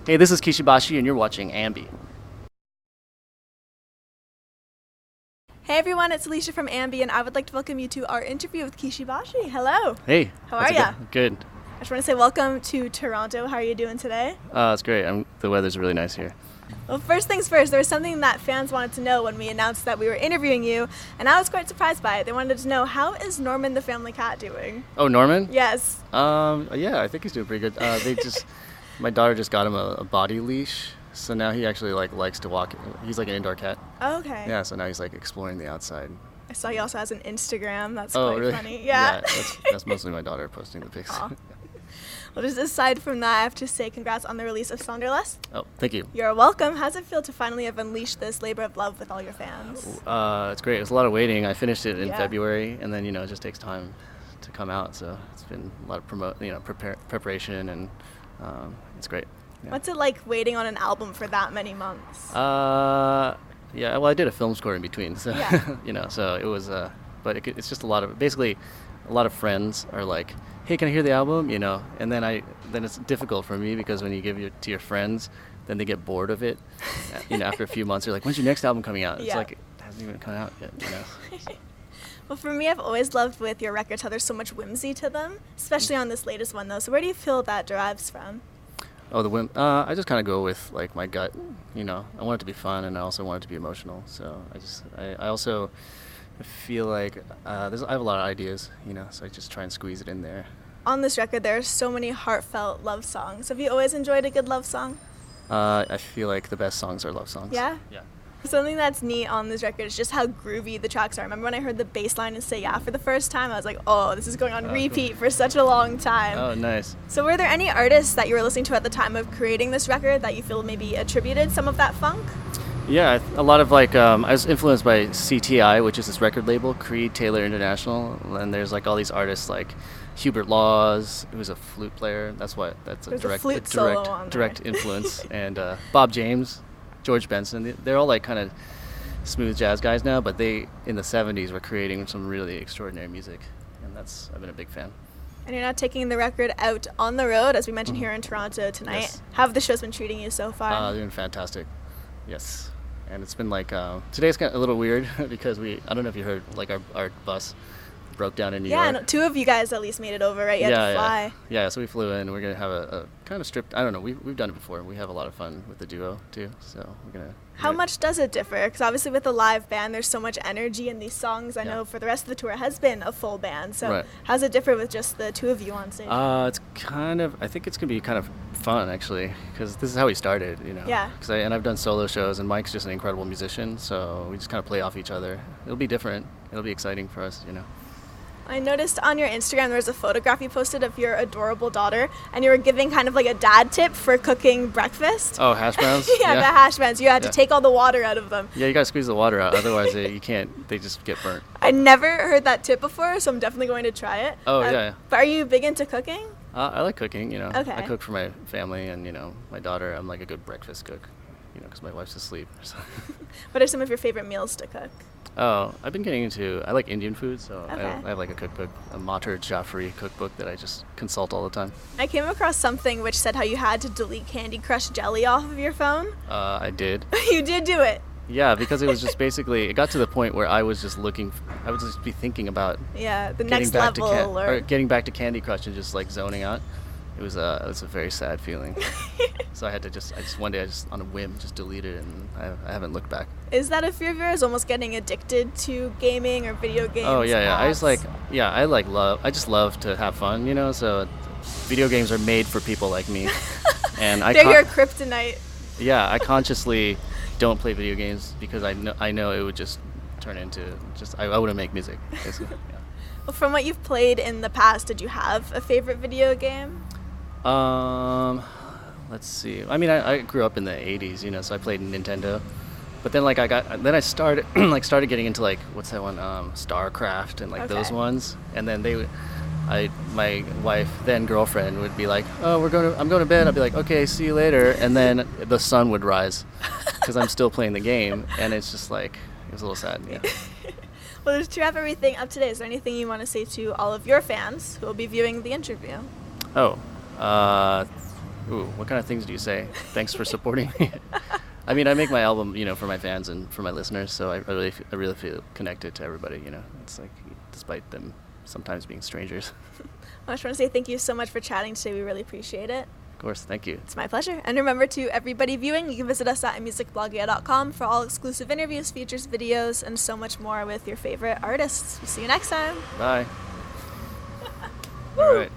Hey, this is Kishi Bashi, and you're watching AMBY. Hey everyone, it's Alicia from AMBY, and I would like to welcome you to our interview with Kishi Bashi. Hello. Hey. How are ya? Good. I just want to say welcome to Toronto. How are you doing today? It's great. The weather's really nice here. Well, first things first, there was something that fans wanted to know when we announced that we were interviewing you, and I was quite surprised by it. They wanted to know, how is Norman the family cat doing? Oh, Norman? Yes. Yeah, I think he's doing pretty good. My daughter just got him a body leash, so now he actually likes to walk. He's like an indoor cat. Oh, okay. Yeah, so now he's exploring the outside. I saw he also has an Instagram. That's Oh, quite really? funny. Yeah. That's mostly my daughter posting the pics. Well, just aside from that, I have to say congrats on the release of Sonderlust. Oh, thank you. You're welcome. How does it feel to finally have unleashed this labor of love with all your fans? It's great. It's a lot of waiting. I finished it in Yeah. February, and then it just takes time to come out. So it's been a lot of preparation, and it's great. Yeah. What's it like waiting on an album for that many months? Yeah. Well, I did a film score in between, so Yeah. so it was. But it's just a lot of friends are like, hey, can I hear the album? And then it's difficult for me because when you give it to your friends, then they get bored of it. After a few months, they're like, when's your next album coming out? It's Yeah. like, it hasn't even come out yet. Well, for me, I've always loved with your records how there's so much whimsy to them, especially on this latest one, though. So where do you feel that derives from? Oh, the WIMP. I just kind of go with my gut. I want it to be fun, and I also want it to be emotional. So I also feel like I have a lot of ideas. So I just try and squeeze it in there. On this record, there are so many heartfelt love songs. Have you always enjoyed a good love song? I feel like the best songs are love songs. Yeah? Yeah. Something that's neat on this record is just how groovy the tracks are. I remember when I heard the bass line in Say Yeah for the first time, I was like, oh, this is going on repeat for such a long time. Oh, nice. So were there any artists that you were listening to at the time of creating this record that you feel maybe attributed some of that funk? Yeah, a lot of I was influenced by CTI, which is this record label, Creed Taylor International, and there's all these artists like Hubert Laws, who's a flute player. That's There's a flute solo on direct there. influence, and Bob James, George Benson. They're all kind of smooth jazz guys now, but they in the '70s were creating some really extraordinary music, and I've been a big fan. And you're now taking the record out on the road, as we mentioned here in Toronto tonight. Yes. How have the shows been treating you so far? They're been fantastic. Yes. And it's been today's kind of a little weird because I don't know if you heard, our bus broke down in New York. Yeah, no, two of you guys at least made it over, right? You had to fly. Yeah, so we flew in. We're going to have a kind of stripped, I don't know, we've done it before. We have a lot of fun with the duo too, so we're going to. How much does it differ? Because obviously with a live band, there's so much energy in these songs. I know for the rest of the tour has been a full band. So Right. how does it differ with just the two of you on stage? It's I think it's going to be kind of fun actually, because this is how we started, Yeah. And I've done solo shows, and Mike's just an incredible musician, so we just kind of play off each other. It'll be different. It'll be exciting for us, I noticed on your Instagram there was a photograph you posted of your adorable daughter, and you were giving kind of like a dad tip for cooking breakfast. Oh, hash browns? Yeah, the hash browns. You had to take all the water out of them. Yeah, you got to squeeze the water out, otherwise you can't, they just get burnt. I never heard that tip before, so I'm definitely going to try it. Oh, yeah. But are you big into cooking? I like cooking, Okay. I cook for my family and, my daughter. I'm like a good breakfast cook, because my wife's asleep. So. What are some of your favorite meals to cook? Oh, I've been getting I like Indian food, so Okay. I have a cookbook, a Mater Jaffrey cookbook that I just consult all the time. I came across something which said how you had to delete Candy Crush Jelly off of your phone. I did. You did do it. Yeah, because it was just basically, it got to the point where I was just I would just be thinking about Yeah, the getting next back level. or getting back to Candy Crush and just zoning out. It was a very sad feeling. So I just one day on a whim just deleted it, and I haven't looked back. Is that a fear of yours, almost getting addicted to gaming or video games? Oh yeah. apps? I just love to have fun, so video games are made for people like me. And They're your kryptonite. Yeah, I consciously don't play video games because I know it would just turn into I wouldn't make music, basically. Yeah. Well, from what you've played in the past, did you have a favorite video game? Let's see. I mean, I grew up in the '80s, so I played Nintendo. But then I started started getting into what's that one, StarCraft and those ones. And then my wife, then girlfriend, would be like, "Oh, I'm going to bed." I'd be like, "Okay, see you later." And then the sun would rise because I'm still playing the game, and it's just it was a little sad. Yeah. Well, to wrap everything up today, is there anything you want to say to all of your fans who will be viewing the interview? Oh, Ooh, what kind of things do you say? Thanks for supporting me. I mean, I make my album, for my fans and for my listeners, so I really feel connected to everybody, It's like, despite them sometimes being strangers. I just want to say thank you so much for chatting today. We really appreciate it. Of course, thank you. It's my pleasure. And remember, to everybody viewing, you can visit us at musicbloggia.com for all exclusive interviews, features, videos, and so much more with your favorite artists. We'll see you next time. Bye. All right.